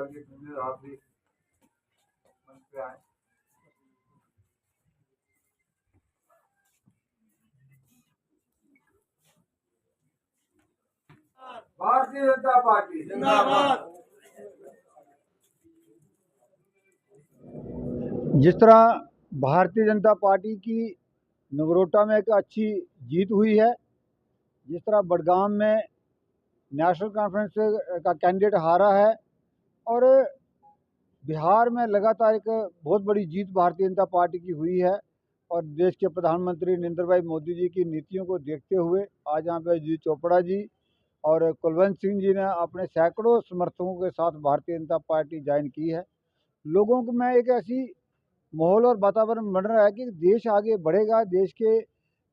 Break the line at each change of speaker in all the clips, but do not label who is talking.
दल के प्रतिनिधि आप भी मंच पे आए। भारतीय जनता पार्टी जिंदाबाद।
जिस तरह भारतीय जनता पार्टी की नगरोटा में एक अच्छी जीत हुई है, जिस तरह बडगाम में नेशनल कॉन्फ्रेंस का कैंडिडेट हारा है और बिहार में लगातार एक बहुत बड़ी जीत भारतीय जनता पार्टी की हुई है और देश के प्रधानमंत्री नरेंद्र भाई मोदी जी की नीतियों को देखते हुए आज यहाँ पे जी चोपड़ा जी और कुलवंत सिंह जी ने अपने सैकड़ों समर्थकों के साथ भारतीय जनता पार्टी ज्वाइन की है। लोगों को में एक ऐसी माहौल और वातावरण बन रहा है कि देश आगे बढ़ेगा, देश के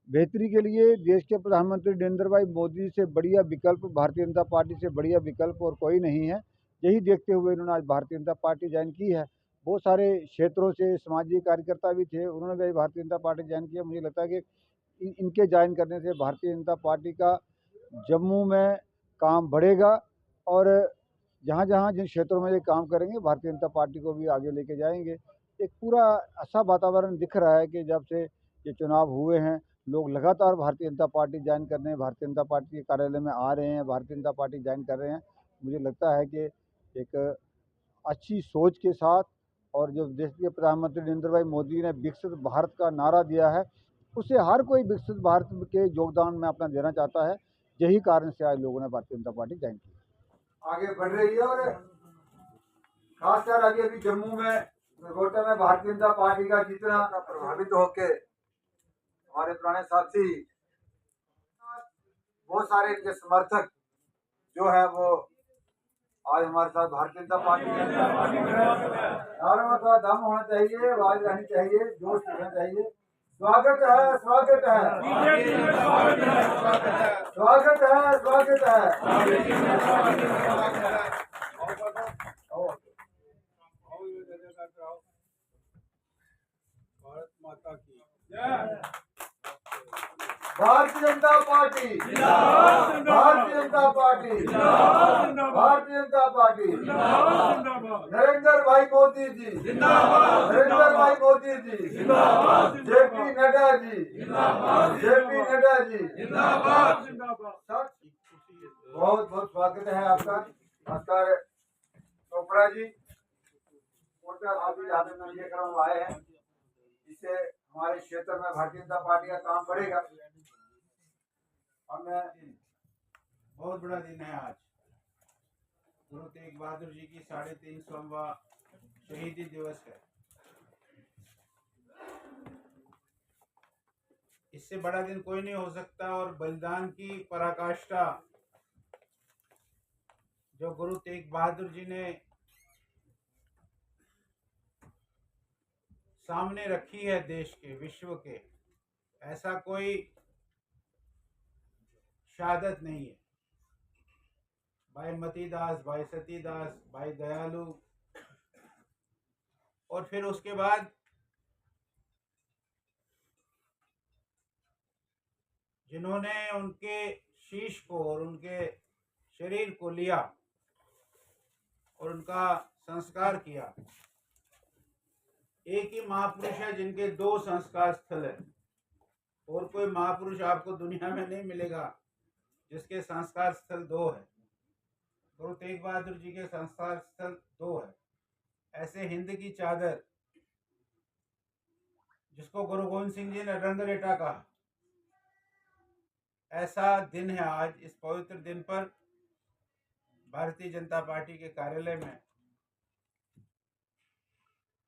बेहतरी के लिए देश के प्रधानमंत्री नरेंद्र भाई मोदी से बढ़िया विकल्प, भारतीय जनता पार्टी से बढ़िया विकल्प और कोई नहीं है। यही देखते हुए इन्होंने आज भारतीय जनता पार्टी ज्वाइन की है। बहुत सारे क्षेत्रों से सामाजिक कार्यकर्ता भी थे, उन्होंने भी भारतीय जनता पार्टी ज्वाइन किया। मुझे लगता है कि इनके ज्वाइन करने से भारतीय जनता पार्टी का जम्मू में काम बढ़ेगा और जहाँ जहाँ जिन क्षेत्रों में ये काम करेंगे भारतीय जनता पार्टी को भी आगे लेके जाएंगे। एक पूरा ऐसा वातावरण दिख रहा है कि जब से ये चुनाव हुए हैं लोग लगातार भारतीय जनता पार्टी ज्वाइन करने, भारतीय जनता पार्टी के कार्यालय में आ रहे हैं, भारतीय जनता पार्टी ज्वाइन कर रहे हैं। मुझे लगता है कि एक अच्छी सोच के साथ और जो देश के प्रधानमंत्री नरेंद्र भाई मोदी ने विकसित भारत का नारा दिया है, उससे हर कोई विकसित भारत के योगदान में अपना देना चाहता है। यही कारण से आज लोगों ने भारतीय जनता पार्टी ज्वाइन की,
आगे बढ़ रही है और खासकर अभी जम्मू में नगरोटा में भारतीय जनता पार्टी का जितना प्रभावित होके हमारे पुराने साथी बहुत सारे इनके समर्थक जो है वो आज हमारे साथ भारतीय जनता पार्टी नारों का दम होना चाहिए, आवाज रहनी चाहिए, जोश रहना चाहिए। स्वागत है, स्वागत है, स्वागत है, स्वागत है।
भारत माता की
Bharatiya Janata party, Bharatiya Janata party, Bharatiya Janata party, Narendra भाई मोदी जी, नरेंद्र भाई मोदी जी, जेपी नड्डा जी, जेपी नड्डा जी, बहुत बहुत स्वागत है आपका। नमस्कार चोपड़ा जी, आए हैं, इससे हमारे क्षेत्र में भारतीय जनता पार्टी का काम बढ़ेगा।
हमें बहुत बड़ा दिन है आज। गुरु तेग बहादुर जी की 350वां शहीदी दिवस है। इससे बड़ा दिन कोई नहीं हो सकता और बलिदान की पराकाष्ठा जो गुरु तेग बहादुर जी ने सामने रखी है देश के, विश्व के, ऐसा कोई शहादत नहीं है। भाई मतीदास, भाई सतीदास, भाई दयालु और फिर उसके बाद जिन्होंने उनके शीश को और उनके शरीर को लिया और उनका संस्कार किया। एक ही महापुरुष है जिनके 2 संस्कार स्थल है और कोई महापुरुष आपको दुनिया में नहीं मिलेगा जिसके संस्कार स्थल 2 है। गुरु तेग बहादुर जी के संस्कार स्थल 2 है। ऐसे हिंद की चादर जिसको गुरु गोविंद सिंह जी ने रंगरेटा कहा, ऐसा दिन है आज। इस पवित्र दिन पर भारतीय जनता पार्टी के कार्यालय में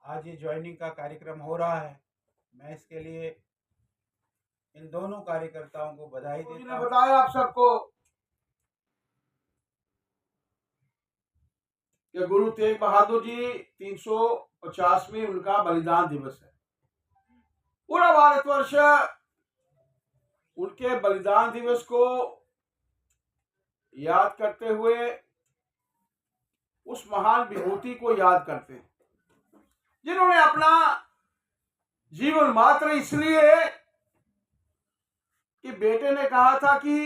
आज ये ज्वाइनिंग का कार्यक्रम हो रहा है। मैं इसके लिए इन दोनों कार्यकर्ताओं को बधाई देता हूं।
बताया आप सबको
कि गुरु तेग बहादुर जी 350वीं उनका बलिदान दिवस है। पूरा भारतवर्ष उनके बलिदान दिवस को याद करते हुए उस महान विभूति को याद करते हैं जिन्होंने अपना जीवन मात्र इसलिए कि बेटे ने कहा था कि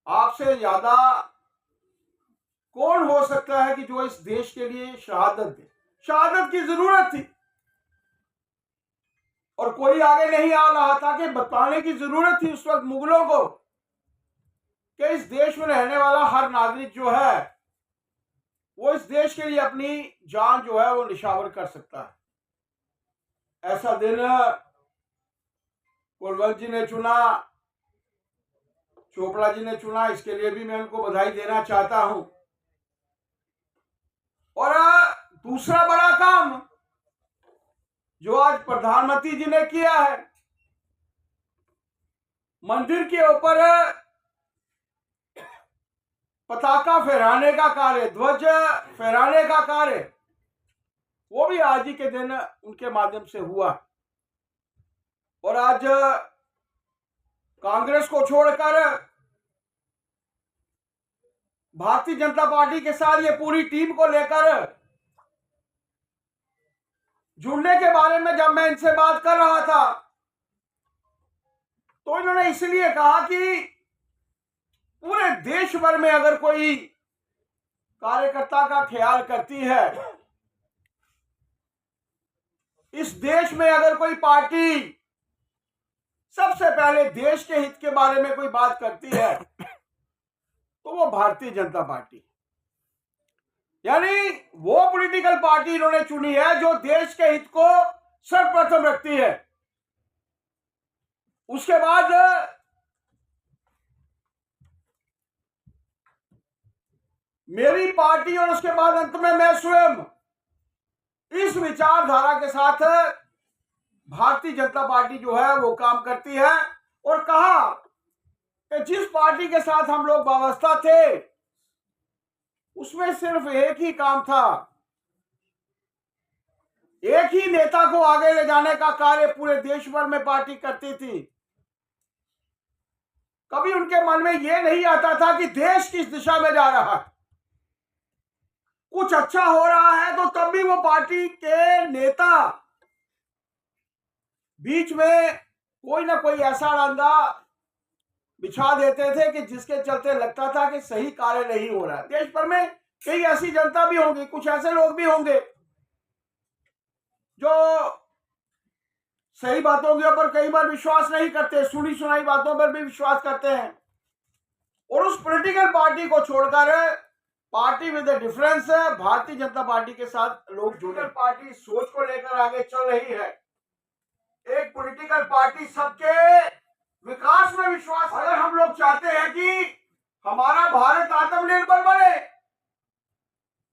आपसे ज्यादा कौन हो सकता है कि जो इस देश के लिए शहादत दे? शहादत की जरूरत थी और कोई आगे नहीं आ रहा था कि बताने की जरूरत थी उस वक्त मुगलों को कि इस देश में रहने वाला हर नागरिक जो है वो इस देश के लिए अपनी जान जो है वो निशावर कर सकता है। ऐसा दिन कुलवंत जी ने चुना, चोपड़ा जी ने चुना, इसके लिए भी मैं उनको बधाई देना चाहता हूं। और दूसरा बड़ा काम जो आज प्रधानमंत्री जी ने किया है, मंदिर के ऊपर पताका फहराने का कार्य, ध्वज फहराने का कार्य, वो भी आज ही के दिन उनके माध्यम से हुआ। और आज कांग्रेस को छोड़कर भारतीय जनता पार्टी के साथ ये पूरी टीम को लेकर जुड़ने के बारे में जब मैं इनसे बात कर रहा था तो इन्होंने इसलिए कहा कि पूरे देश भर में अगर कोई कार्यकर्ता का ख्याल करती है, इस देश में अगर कोई पार्टी सबसे पहले देश के हित के बारे में कोई बात करती है तो वो भारतीय जनता पार्टी, यानी वो पॉलिटिकल पार्टी इन्होंने चुनी है जो देश के हित को सर्वप्रथम रखती है। उसके बाद मेरी पार्टी और उसके बाद अंत में मैं स्वयं इस विचारधारा के साथ भारतीय जनता पार्टी जो है वो काम करती है। और कहा कि जिस पार्टी के साथ हम लोग वाबस्ता थे उसमें सिर्फ एक ही काम था, एक ही नेता को आगे ले जाने का कार्य पूरे देश भर में पार्टी करती थी। कभी उनके मन में यह नहीं आता था कि देश किस दिशा में जा रहा है, कुछ अच्छा हो रहा है तो तब भी वो पार्टी के नेता बीच में कोई ना कोई ऐसा डंडा बिछा देते थे कि जिसके चलते लगता था कि सही कार्य नहीं हो रहा है। देश भर में कई ऐसी जनता भी होंगी, कुछ ऐसे लोग भी होंगे जो सही बातों के ऊपर कई बार विश्वास नहीं करते, सुनी सुनाई बातों पर भी विश्वास करते हैं। और उस पॉलिटिकल पार्टी को छोड़कर party with the difference Bharatiya Janata party के साथ लोग जुड़े। पार्टी सोच को लेकर आगे चल रही है। एक पॉलिटिकल पार्टी सबके विकास में विश्वास, अगर हम लोग चाहते हैं कि हमारा भारत आत्मनिर्भर बने,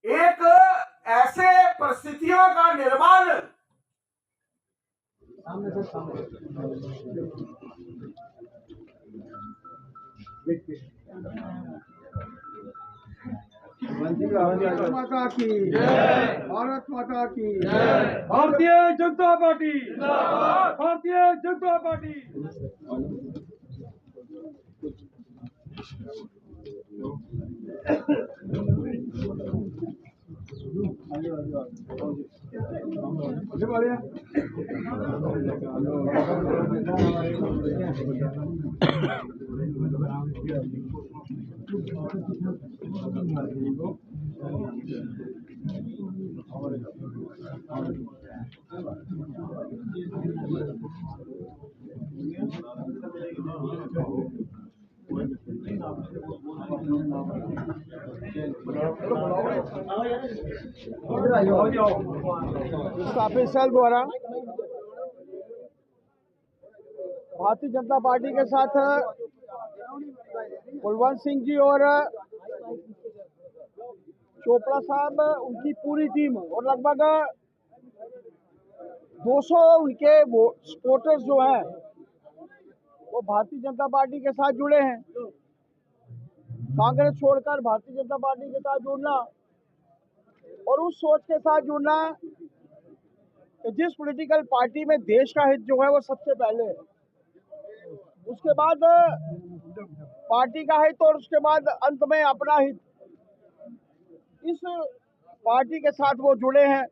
एक ऐसे परिस्थितियों का निर्माण माता की भारत माता की
भारतीय जनता पार्टी, भारतीय जनता पार्टी।
स्थापित सेल द्वारा भारतीय जनता पार्टी के साथ कुलवंत सिंह जी और चोपड़ा साहब, उनकी पूरी टीम और लगभग 200 उनके सपोर्टर्स जो हैं वो भारतीय जनता पार्टी के साथ जुड़े हैं। कांग्रेस छोड़कर भारतीय जनता पार्टी के साथ जुड़ना और उस सोच के साथ जुड़ना कि जिस पॉलिटिकल पार्टी में देश का हित जो है वो सबसे पहले है, उसके बाद पार्टी का हित और उसके बाद अंत में अपना हित, इस पार्टी के साथ वो जुड़े हैं।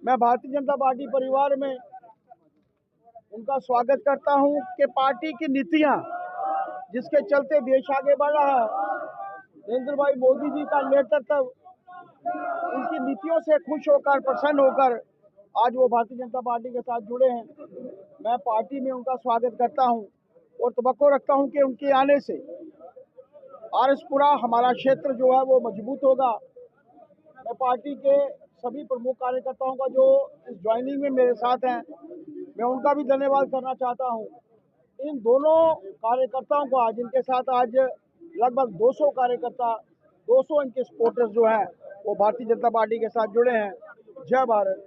मैं भारतीय जनता पार्टी परिवार में उनका स्वागत करता हूं कि पार्टी की नीतियां जिसके चलते देश आगे बढ़ रहा है
नरेंद्र भाई मोदी जी का नेतृत्व, उनकी नीतियों से खुश होकर, प्रसन्न होकर आज वो भारतीय जनता पार्टी के साथ जुड़े हैं। मैं पार्टी में उनका स्वागत करता हूं और तवक्को रखता हूं कि उनके आने से आरएसपुरा हमारा क्षेत्र जो है वो मजबूत होगा। मैं पार्टी के सभी प्रमुख कार्यकर्ताओं का जो इस ज्वाइनिंग में मेरे साथ हैं, मैं उनका भी धन्यवाद करना चाहता हूं। इन दोनों कार्यकर्ताओं को आज इनके साथ आज लगभग 200 कार्यकर्ता, 200 इनके सपोर्टर्स जो हैं वो भारतीय जनता पार्टी के साथ जुड़े हैं। जय भारत।